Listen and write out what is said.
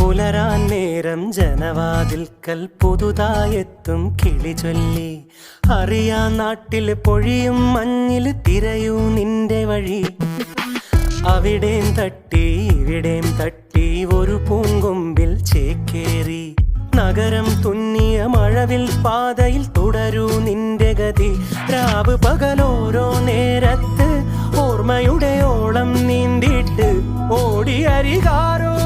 പുലരാൻ നേരം ജനവാതിൽക്കൽ പുതുതായെത്തും കിളി ചൊല്ലി. അറിയാ നാട്ടിൽ പൊഴിയും മഞ്ഞിൽ തിരയൂ നിന്റെ വഴി. അവിടേം തട്ടി ഇവിടേം തട്ടി ഒരു പൂങ്കൊമ്പിൽ ചേക്കേറി. നഗരം തുന്നിയ മഴവിൽ പാതയിൽ തുടരൂ നിന്റെ ഗതി. രാവ് പകലോരോ നേരത്ത് ഓർമ്മയുടെ ഓളം നീന്തിട്ട് ഓടി അരികാരോ